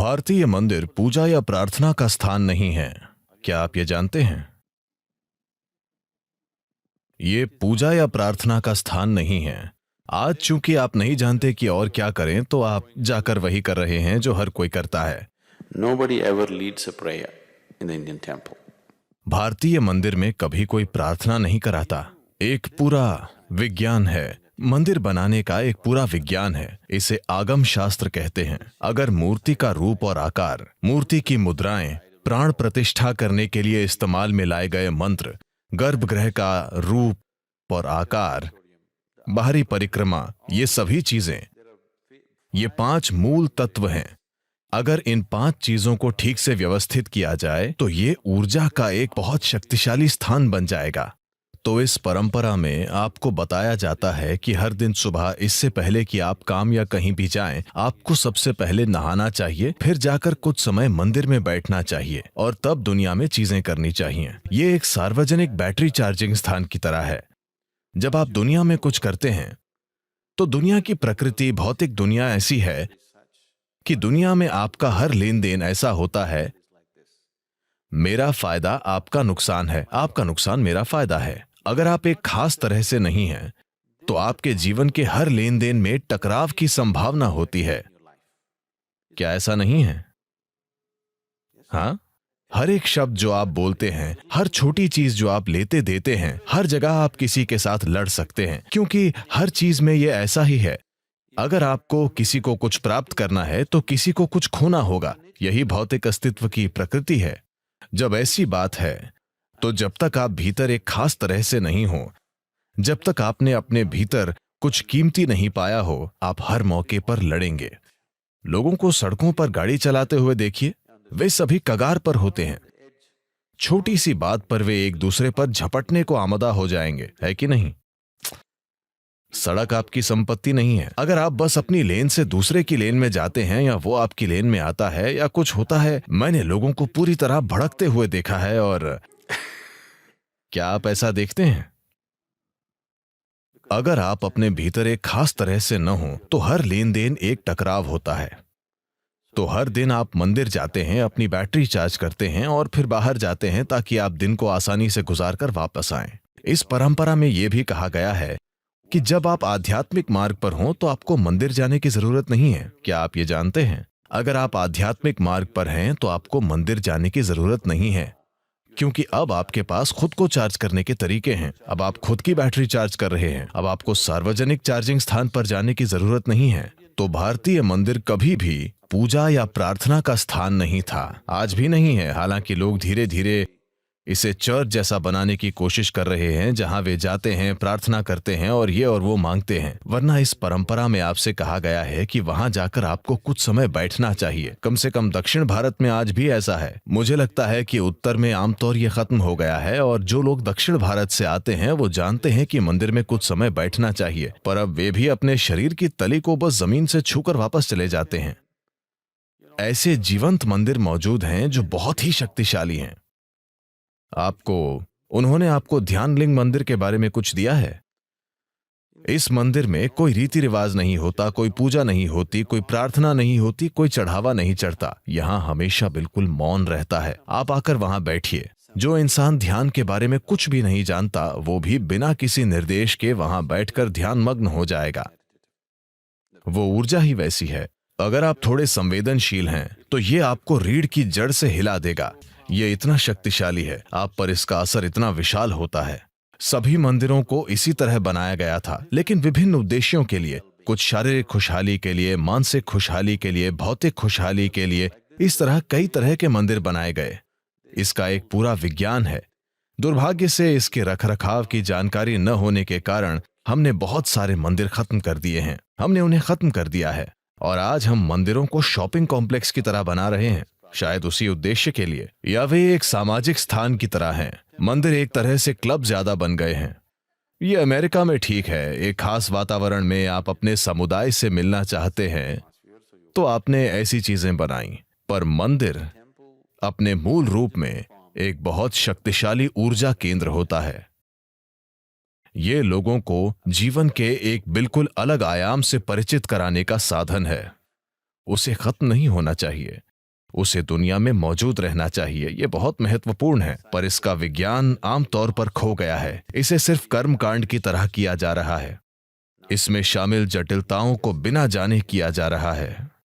भारतीय मंदिर पूजा या प्रार्थना का स्थान नहीं है। क्या आप ये जानते हैं? ये पूजा या प्रार्थना का स्थान नहीं है। आज चूंकि आप नहीं जानते कि और क्या करें, तो आप जाकर वही कर रहे हैं जो हर कोई करता है। Nobody ever leads a prayer in the Indian temple. भारतीय मंदिर में कभी कोई प्रार्थना नहीं कराता। एक पूरा विज्ञान है। मंदिर बनाने का एक पूरा विज्ञान है। इसे आगम शास्त्र कहते हैं। अगर मूर्ति का रूप और आकार, मूर्ति की मुद्राएं, प्राण प्रतिष्ठा करने के लिए इस्तेमाल में लाए गए मंत्र, गर्भगृह का रूप और आकार, बाहरी परिक्रमा, ये सभी चीजें, ये 5 मूल तत्व हैं। अगर इन 5 चीजों को ठीक से व्यवस्थित किया जाए तो ये ऊर्जा का एक बहुत शक्तिशाली स्थान बन जाएगा। तो इस परंपरा में आपको बताया जाता है कि हर दिन सुबह, इससे पहले कि आप काम या कहीं भी जाएं, आपको सबसे पहले नहाना चाहिए, फिर जाकर कुछ समय मंदिर में बैठना चाहिए और तब दुनिया में चीजें करनी चाहिए। ये एक सार्वजनिक बैटरी चार्जिंग स्थान की तरह है। जब आप दुनिया में कुछ करते हैं तो दुनिया की प्रकृति, भौतिक दुनिया ऐसी है कि दुनिया में आपका हर लेन देन ऐसा होता है, मेरा फायदा आपका नुकसान है, आपका नुकसान मेरा फायदा है। अगर आप एक खास तरह से नहीं हैं तो आपके जीवन के हर लेन देन में टकराव की संभावना होती है। क्या ऐसा नहीं है? हाँ, हर एक शब्द जो आप बोलते हैं, हर छोटी चीज जो आप लेते देते हैं, हर जगह आप किसी के साथ लड़ सकते हैं, क्योंकि हर चीज में ये ऐसा ही है। अगर आपको किसी को कुछ प्राप्त करना है तो किसी को कुछ खोना होगा। यही भौतिक अस्तित्व की प्रकृति है। जब ऐसी बात है तो जब तक आप भीतर एक खास तरह से नहीं हो, जब तक आपने अपने भीतर कुछ कीमती नहीं पाया हो, आप हर मौके पर लड़ेंगे। लोगों को सड़कों पर गाड़ी चलाते हुए देखिए, वे सभी कगार पर होते हैं। छोटी सी बात पर वे एक दूसरे पर झपटने को आमदा हो जाएंगे, है कि नहीं? सड़क आपकी संपत्ति नहीं है। अगर आप बस अपनी लेन से दूसरे की लेन में जाते हैं या वो आपकी लेन में आता है या कुछ होता है, मैंने लोगों को पूरी तरह भड़कते हुए देखा है। और क्या आप ऐसा देखते हैं? अगर आप अपने भीतर एक खास तरह से न हो तो हर लेन देन एक टकराव होता है। तो हर दिन आप मंदिर जाते हैं, अपनी बैटरी चार्ज करते हैं और फिर बाहर जाते हैं ताकि आप दिन को आसानी से गुजार कर वापस आएं। इस परंपरा में यह भी कहा गया है कि जब आप आध्यात्मिक मार्ग पर हों तो आपको मंदिर जाने की जरूरत नहीं है। क्या आप ये जानते हैं? अगर आप आध्यात्मिक मार्ग पर हैं तो आपको मंदिर जाने की जरूरत नहीं है, क्योंकि अब आपके पास खुद को चार्ज करने के तरीके हैं। अब आप खुद की बैटरी चार्ज कर रहे हैं। अब आपको सार्वजनिक चार्जिंग स्थान पर जाने की जरूरत नहीं है। तो भारतीय मंदिर कभी भी पूजा या प्रार्थना का स्थान नहीं था, आज भी नहीं है। हालांकि लोग धीरे धीरे इसे चर्च जैसा बनाने की कोशिश कर रहे हैं, जहां वे जाते हैं, प्रार्थना करते हैं और ये और वो मांगते हैं। वरना इस परंपरा में आपसे कहा गया है कि वहां जाकर आपको कुछ समय बैठना चाहिए। कम से कम दक्षिण भारत में आज भी ऐसा है। मुझे लगता है कि उत्तर में आमतौर ये खत्म हो गया है और जो लोग दक्षिण भारत से आते हैं वो जानते हैं कि मंदिर में कुछ समय बैठना चाहिए, पर अब वे भी अपने शरीर की तली को बस जमीन से छूकर वापस चले जाते हैं। ऐसे जीवंत मंदिर मौजूद हैं जो बहुत ही शक्तिशाली हैं। उन्होंने आपको ध्यान लिंग मंदिर के बारे में कुछ दिया है? इस मंदिर में कोई रीति रिवाज नहीं होता, कोई पूजा नहीं होती, कोई प्रार्थना नहीं होती, कोई चढ़ावा नहीं चढ़ता। यहाँ हमेशा बिल्कुल मौन रहता है। आप आकर वहां बैठिए। जो इंसान ध्यान के बारे में कुछ भी नहीं जानता, वो भी बिना किसी निर्देश के वहां बैठकर ध्यान मग्न हो जाएगा। वो ऊर्जा ही वैसी है। अगर आप थोड़े संवेदनशील हैं तो ये आपको रीढ़ की जड़ से हिला देगा। ये इतना शक्तिशाली है, आप पर इसका असर इतना विशाल होता है। सभी मंदिरों को इसी तरह बनाया गया था, लेकिन विभिन्न उद्देश्यों के लिए। कुछ शारीरिक खुशहाली के लिए, मानसिक खुशहाली के लिए, भौतिक खुशहाली के लिए। इस तरह कई तरह के मंदिर बनाए गए। इसका एक पूरा विज्ञान है। दुर्भाग्य से इसके रखरखाव की जानकारी न होने के कारण हमने बहुत सारे मंदिर खत्म कर दिए हैं। हमने उन्हें खत्म कर दिया है और आज हम मंदिरों को शॉपिंग कॉम्प्लेक्स की तरह बना रहे हैं, शायद उसी उद्देश्य के लिए, या वे एक सामाजिक स्थान की तरह हैं। मंदिर एक तरह से क्लब ज्यादा बन गए हैं। ये अमेरिका में ठीक है। एक खास वातावरण में आप अपने समुदाय से मिलना चाहते हैं तो आपने ऐसी चीजें बनाई, पर मंदिर अपने मूल रूप में एक बहुत शक्तिशाली ऊर्जा केंद्र होता है। ये लोगों को जीवन के एक बिल्कुल अलग आयाम से परिचित कराने का साधन है। उसे खत्म नहीं होना चाहिए। उसे दुनिया में मौजूद रहना चाहिए। ये बहुत महत्वपूर्ण है, पर इसका विज्ञान आमतौर पर खो गया है। इसे सिर्फ कर्मकांड की तरह किया जा रहा है। इसमें शामिल जटिलताओं को बिना जाने किया जा रहा है।